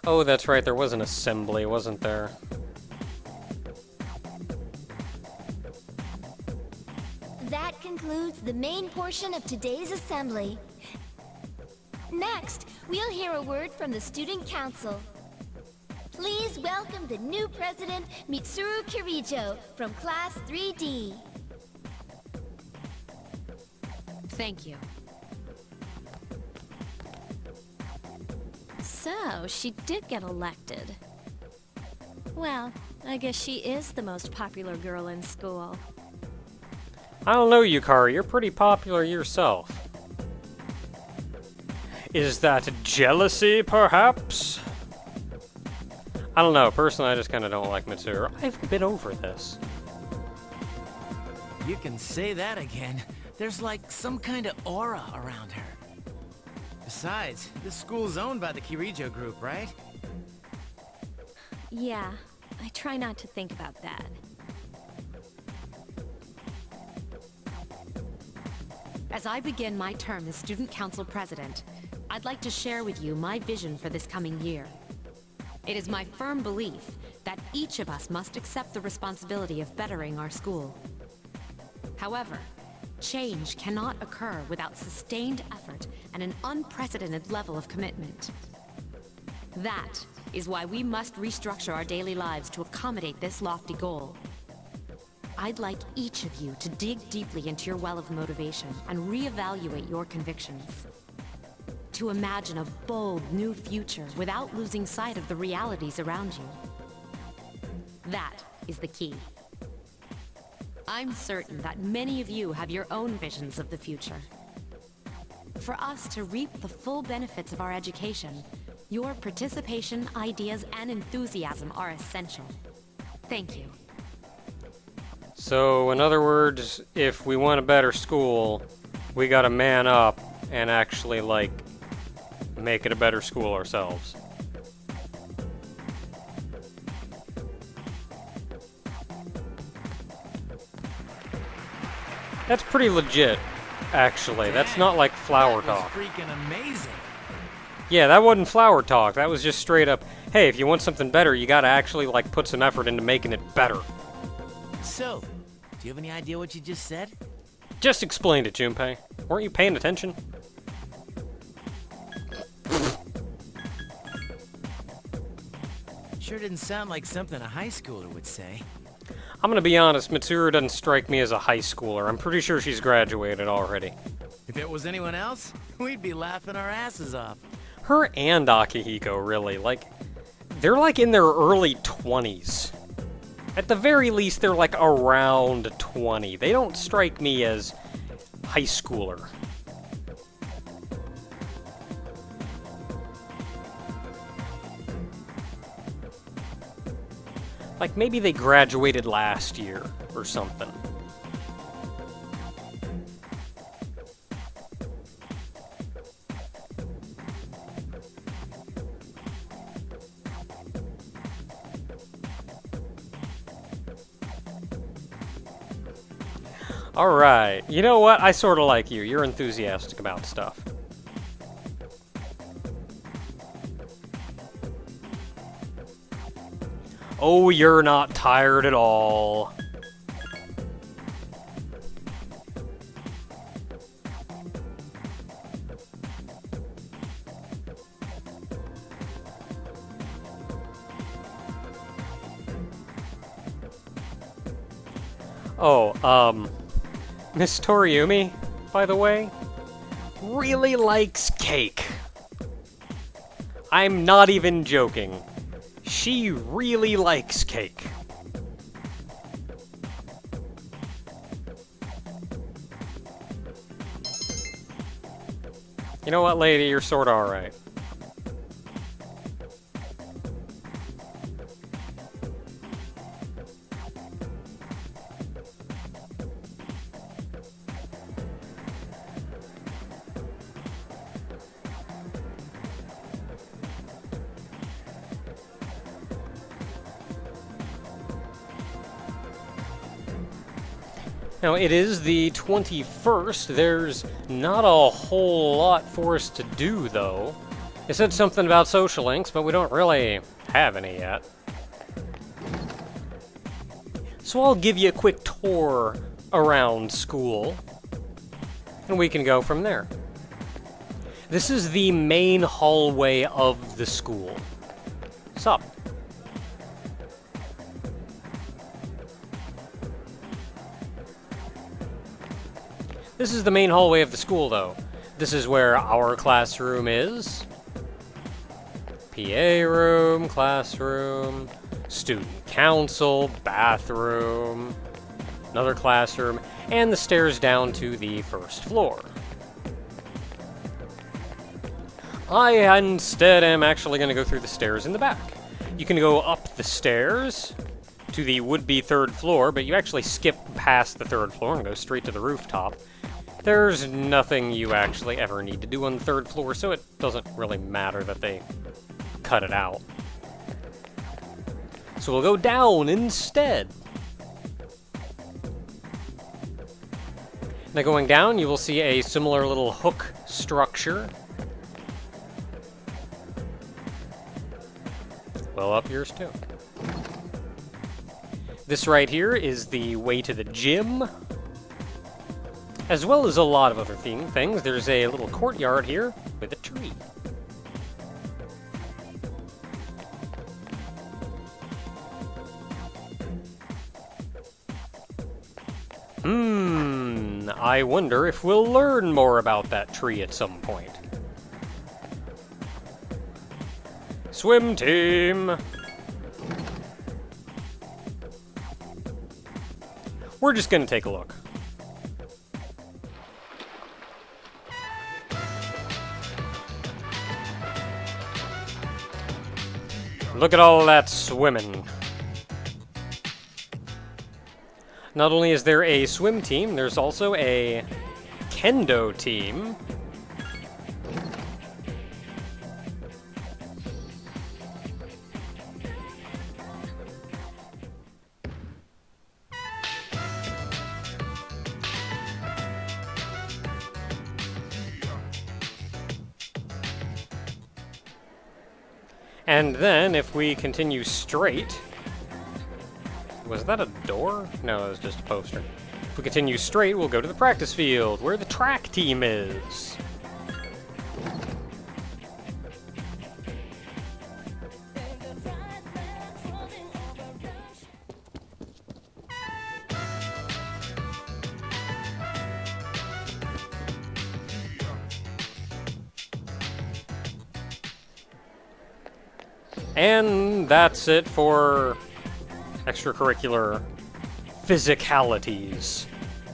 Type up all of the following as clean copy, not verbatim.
Oh, that's right, there was an assembly, wasn't there? That concludes the main portion of today's assembly. Next, we'll hear a word from the Student Council. Please welcome the new president, Mitsuru Kirijo, from Class 3D. Thank you. So, she did get elected. Well, I guess she is the most popular girl in school. I don't know, Yukari, you're pretty popular yourself. Is that jealousy, perhaps? I don't know, personally I just kinda don't like Mitsuru. I've been over this. You can say that again. There's like some kind of aura around her. Besides, this school's owned by the Kirijo group, right? Yeah, I try not to think about that. As I begin my term as Student Council President, I'd like to share with you my vision for this coming year. It is my firm belief that each of us must accept the responsibility of bettering our school. However, change cannot occur without sustained effort and an unprecedented level of commitment. That is why we must restructure our daily lives to accommodate this lofty goal. I'd like each of you to dig deeply into your well of motivation and reevaluate your convictions. To imagine a bold new future without losing sight of the realities around you. That is the key. I'm certain that many of you have your own visions of the future. For us to reap the full benefits of our education, your participation, ideas, and enthusiasm are essential. Thank you. So, in other words, if we want a better school, we gotta man up and actually, like, make it a better school ourselves. That's pretty legit, actually. That's not like flower talk. That was freaking amazing. Yeah, that wasn't flower talk. That was just straight up, hey, if you want something better, you gotta actually, like, put some effort into making it better. So, do you have any idea what you just said? Just explained it, Junpei. Weren't you paying attention? Sure didn't sound like something a high schooler would say. I'm gonna be honest, Mitsuru doesn't strike me as a high schooler. I'm pretty sure she's graduated already. If it was anyone else, we'd be laughing our asses off. Her and Akihiko, really, like, they're like in their early 20s. At the very least, they're like around 20. They don't strike me as high schooler. Like, maybe they graduated last year or something. Alright, you know what? I sort of like you. You're enthusiastic about stuff. Oh, you're not tired at all. Oh, Miss Toriumi, by the way, really likes cake. I'm not even joking. She really likes cake. You know what, lady? You're sorta alright. Now, it is the 21st. There's not a whole lot for us to do, though. It said something about social links, but we don't really have any yet. So I'll give you a quick tour around school, and we can go from there. This is the main hallway of the school. Sup? This is the main hallway of the school, though. This is where our classroom is. PA room, classroom, student council, bathroom, another classroom, and the stairs down to the first floor. I instead am actually going to go through the stairs in the back. You can go up the stairs to the would-be third floor, but you actually skip past the third floor and go straight to the rooftop. There's nothing you actually ever need to do on the third floor, so it doesn't really matter that they cut it out. So we'll go down instead. Now going down, you will see a similar little hook structure. Well, up yours too. This right here is the way to the gym, as well as a lot of other things. There's a little courtyard here with a tree. I wonder if we'll learn more about that tree at some point. Swim team! We're just gonna take a look. Look at all that swimming. Not only is there a swim team, there's also a kendo team. And then, if we continue straight... Was that a door? No, it was just a poster. If we continue straight, we'll go to the practice field, where the track team is. And that's it for extracurricular physicalities.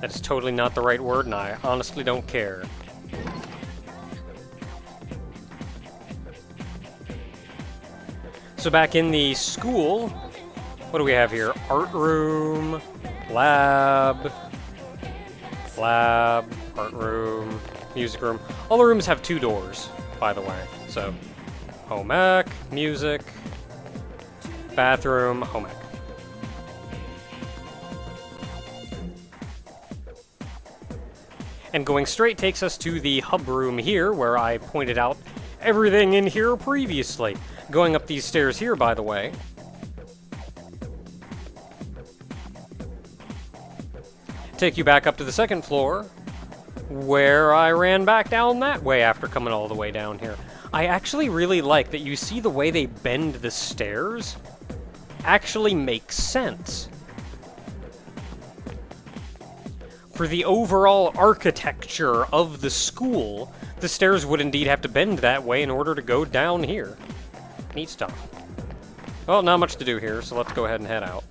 That is totally not the right word, and I honestly don't care. So back in the school, what do we have here? Art room, lab, art room, music room. All the rooms have 2 doors, by the way. So, home ec, music, bathroom, home ec. And going straight takes us to the hub room here, where I pointed out everything in here previously. Going up these stairs here, by the way. Take you back up to the 2nd floor, where I ran back down that way after coming all the way down here. I actually really like that you see the way they bend the stairs actually makes sense. For the overall architecture of the school, the stairs would indeed have to bend that way in order to go down here. Neat stuff. Well, not much to do here, so let's go ahead and head out.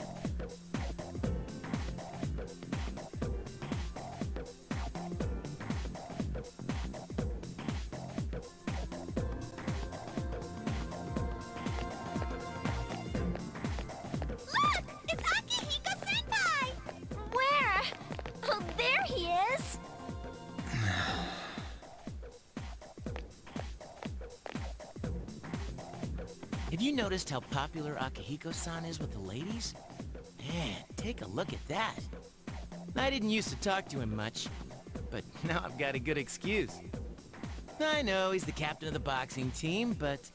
Have you noticed how popular Akihiko-san is with the ladies? Man, take a look at that. I didn't used to talk to him much, but now I've got a good excuse. I know he's the captain of the boxing team, but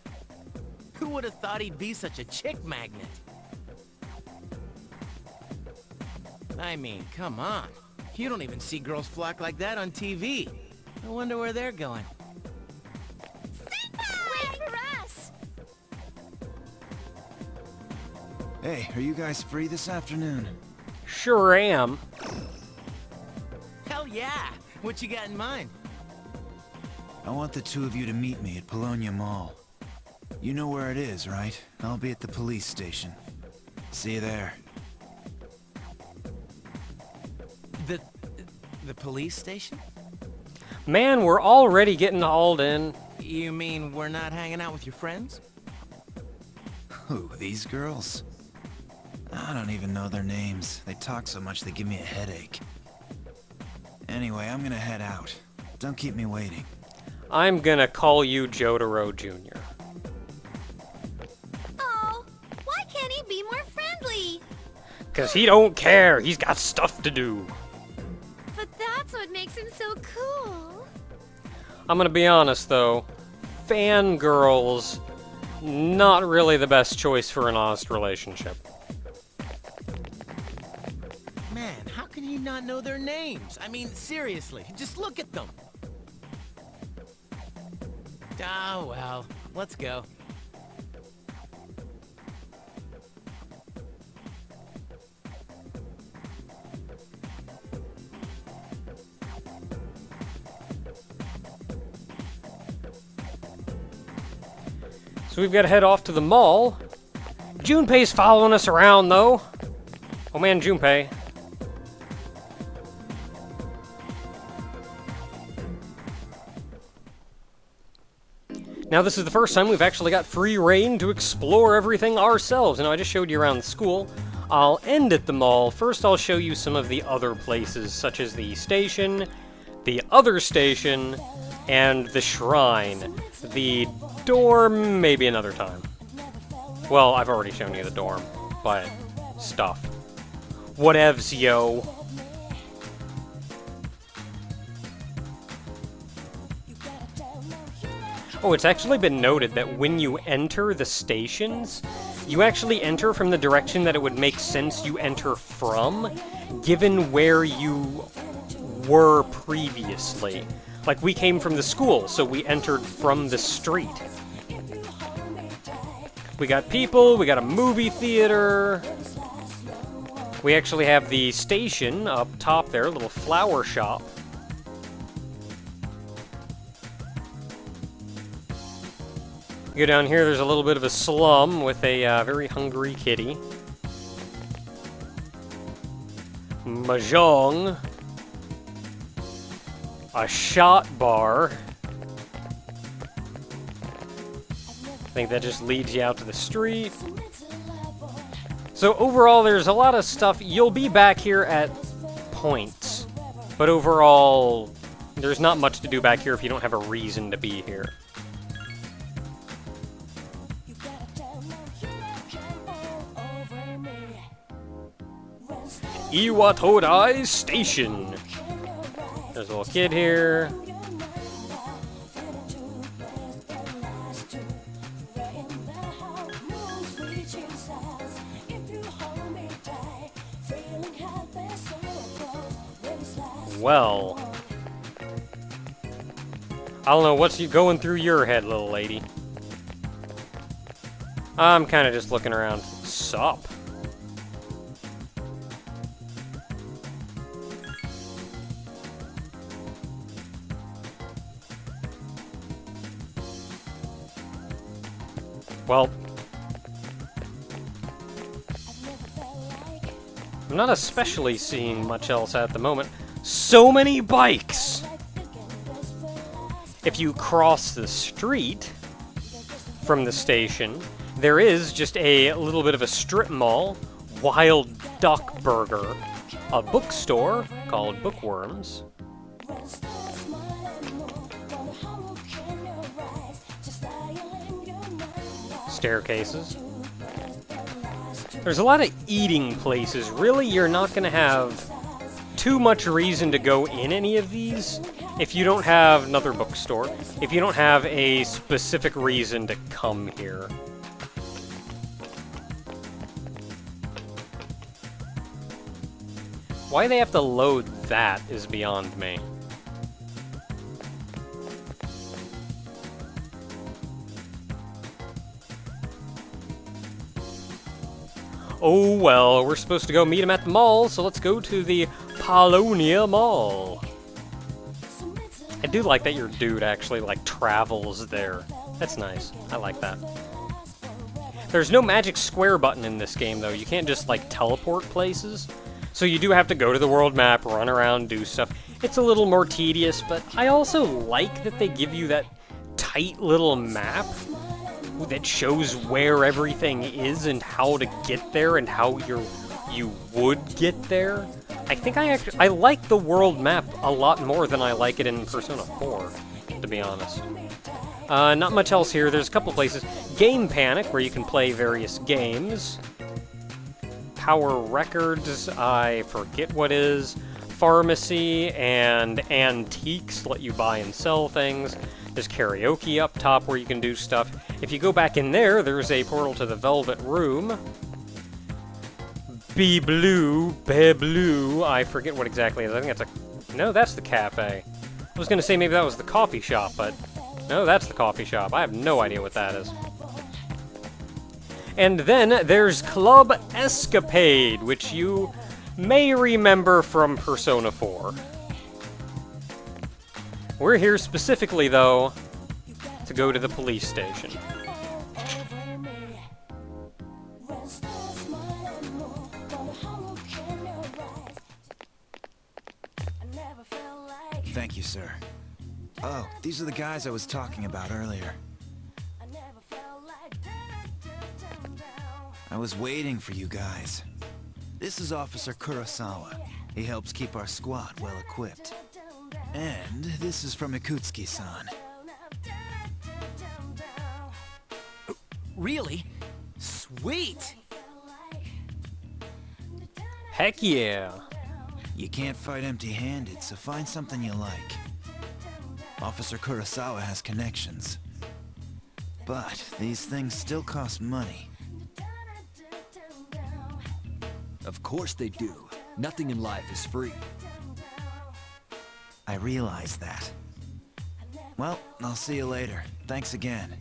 who would have thought he'd be such a chick magnet? I mean, come on. You don't even see girls flock like that on TV. I wonder where they're going. Wait for us! Hey, are you guys free this afternoon? Sure am. Hell yeah! What you got in mind? I want the two of you to meet me at Polonia Mall. You know where it is, right? I'll be at the police station. See you there. The police station? Man, we're already getting hauled in. You mean we're not hanging out with your friends? Who, these girls? I don't even know their names. They talk so much they give me a headache. Anyway, I'm gonna head out. Don't keep me waiting. I'm gonna call you Jotaro Jr. Oh, why can't he be more friendly? 'Cause he don't care. He's got stuff to do. But that's what makes him so cool. I'm gonna be honest, though. Fangirls, not really the best choice for an honest relationship. Man, how can he not know their names? I mean, seriously, just look at them. Ah, well, let's go. So we've got to head off to the mall. Junpei's following us around, though. Oh man, Junpei. Now this is the first time we've actually got free reign to explore everything ourselves. Now I just showed you around the school. I'll end at the mall. First I'll show you some of the other places, such as the station, the other station, and the shrine. The dorm, maybe another time. Well, I've already shown you the dorm, but stuff. Whatevs, yo. Oh, it's actually been noted that when you enter the stations, you actually enter from the direction that it would make sense you enter from, given where you were previously. Like, we came from the school, so we entered from the street. We got people, we got a movie theater. We actually have the station up top there, a little flower shop. You go down here, there's a little bit of a slum with a very hungry kitty. Mahjong. A shot bar. I think that just leads you out to the street. So overall, there's a lot of stuff. You'll be back here at points. But overall, there's not much to do back here if you don't have a reason to be here. Iwatodai Station. There's a little kid here. Well, I don't know what's going through your head, little lady. I'm kind of just looking around. Sup? Well, I'm not especially seeing much else at the moment. So many bikes! If you cross the street from the station, there is just a little bit of a strip mall, Wild Duck Burger, a bookstore called Bookworms, staircases. There's a lot of eating places. Really, you're not going to have too much reason to go in any of these if you don't have another bookstore, if you don't have a specific reason to come here. Why they have to load that is beyond me. Oh well, we're supposed to go meet him at the mall, so let's go to the Polonia Mall. I do like that your dude actually, like, travels there. That's nice. I like that. There's no magic square button in this game, though. You can't just, like, teleport places. So you do have to go to the world map, run around, do stuff. It's a little more tedious, but I also like that they give you that tight little map that shows where everything is and how to get there and how you would get there. I think I like the world map a lot more than I like it in Persona 4, to be honest. Not much else here. There's a couple places. Game Panic, where you can play various games. Power Records, I forget what is. Pharmacy and Antiques let you buy and sell things. There's karaoke up top where you can do stuff. If you go back in there, there's a portal to the Velvet Room. Be Blue, I forget what exactly it is. I think that's no, that's the cafe. I was gonna say maybe that was the coffee shop, but no, that's the coffee shop. I have no idea what that is. And then there's Club Escapade, which you may remember from Persona 4. We're here specifically, though, to go to the police station. Thank you, sir. Oh, these are the guys I was talking about earlier. I was waiting for you guys. This is Officer Kurosawa. He helps keep our squad well equipped. And this is from Ikutsuki-san. Really? Sweet! Heck yeah! You can't fight empty-handed, so find something you like. Officer Kurosawa has connections. But these things still cost money. Of course they do. Nothing in life is free. I realize that. Well, I'll see you later. Thanks again.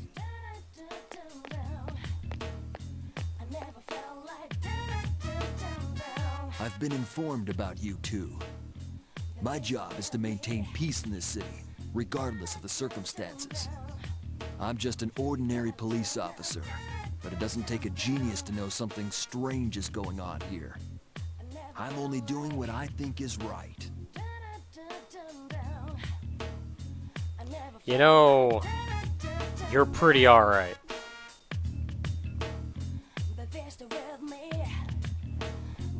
I've been informed about you two. My job is to maintain peace in this city, regardless of the circumstances. I'm just an ordinary police officer, but it doesn't take a genius to know something strange is going on here. I'm only doing what I think is right. You know, you're pretty alright.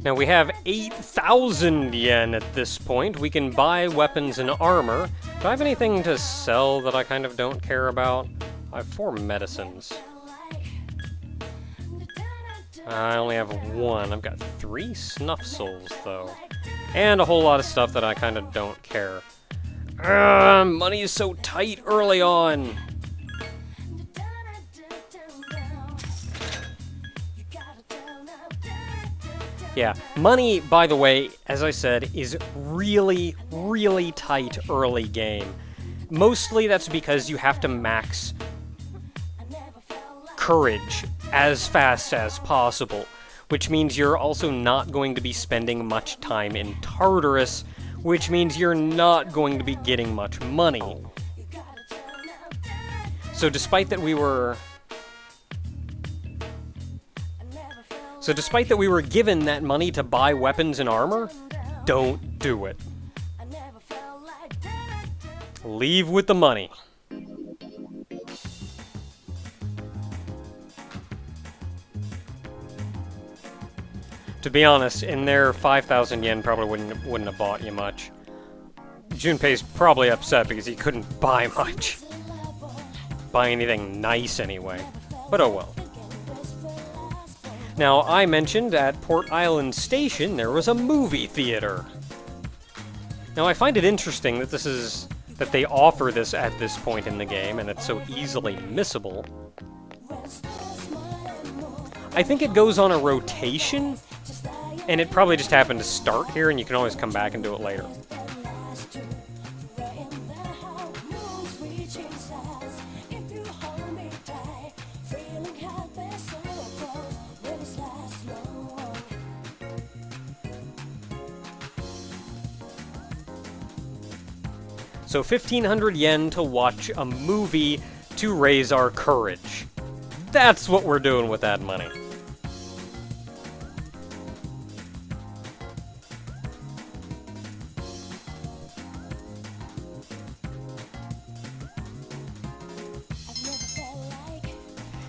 Now we have 8,000 yen at this point. We can buy weapons and armor. Do I have anything to sell that I kind of don't care about? I have 4 medicines. I only have 1. I've got 3 snuff souls, though. And a whole lot of stuff that I kind of don't care. Money is so tight early on. Yeah, money, by the way, as I said, is really, really tight early game. Mostly that's because you have to max courage as fast as possible, which means you're also not going to be spending much time in Tartarus, which means you're not going to be getting much money. So despite that we were given that money to buy weapons and armor, don't do it. Leave with the money. To be honest, in there, 5,000 yen probably wouldn't have bought you much. Junpei's probably upset because he couldn't buy much. Buy anything nice anyway. But oh well. Now, I mentioned at Port Island Station there was a movie theater. Now, I find it interesting that this is that they offer this at this point in the game, and it's so easily missable. I think it goes on a rotation, and it probably just happened to start here, and you can always come back and do it later. So 1,500 yen to watch a movie to raise our courage. That's what we're doing with that money.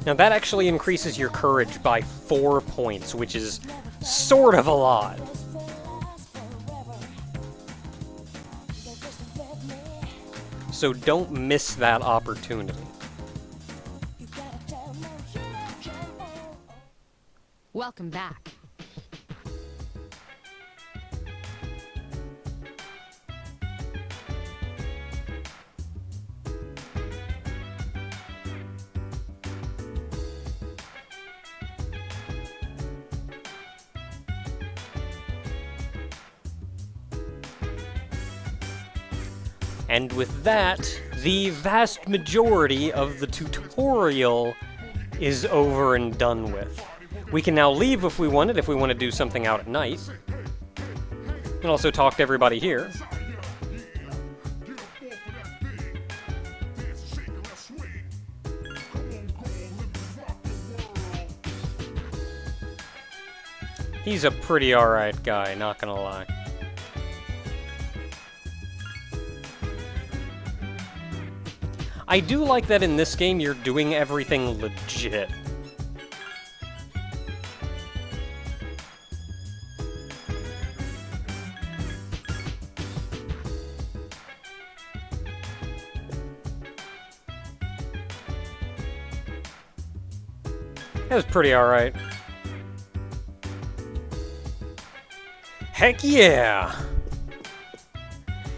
Now that actually increases your courage by 4 points, which is sort of a lot. So don't miss that opportunity. Welcome back. And with that, the vast majority of the tutorial is over and done with. We can now leave if we want to do something out at night. And also talk to everybody here. He's a pretty alright guy, not gonna lie. I do like that in this game you're doing everything legit. That was pretty alright. Heck yeah!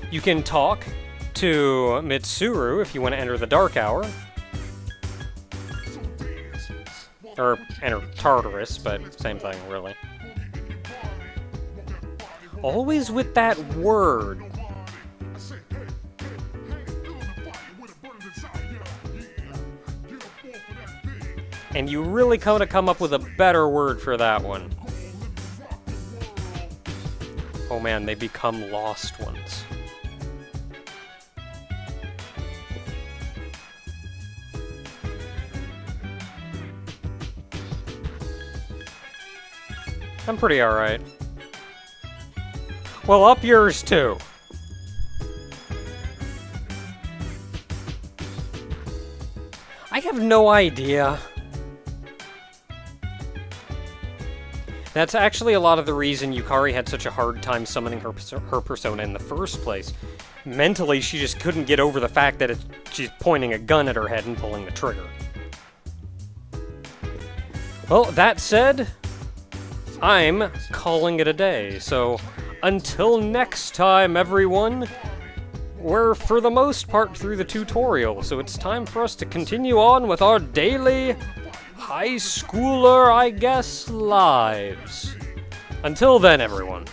You can talk to Mitsuru if you want to enter the Dark Hour. Or enter Tartarus, but same thing, really. Always with that word. And you really gotta come up with a better word for that one. Oh man, they become lost ones. I'm pretty alright. Well, up yours too. I have no idea. That's actually a lot of the reason Yukari had such a hard time summoning her persona in the first place. Mentally, she just couldn't get over the fact that she's pointing a gun at her head and pulling the trigger. Well, that said, I'm calling it a day, so until next time, everyone, we're for the most part through the tutorial, so it's time for us to continue on with our daily high schooler, I guess, lives. Until then, everyone.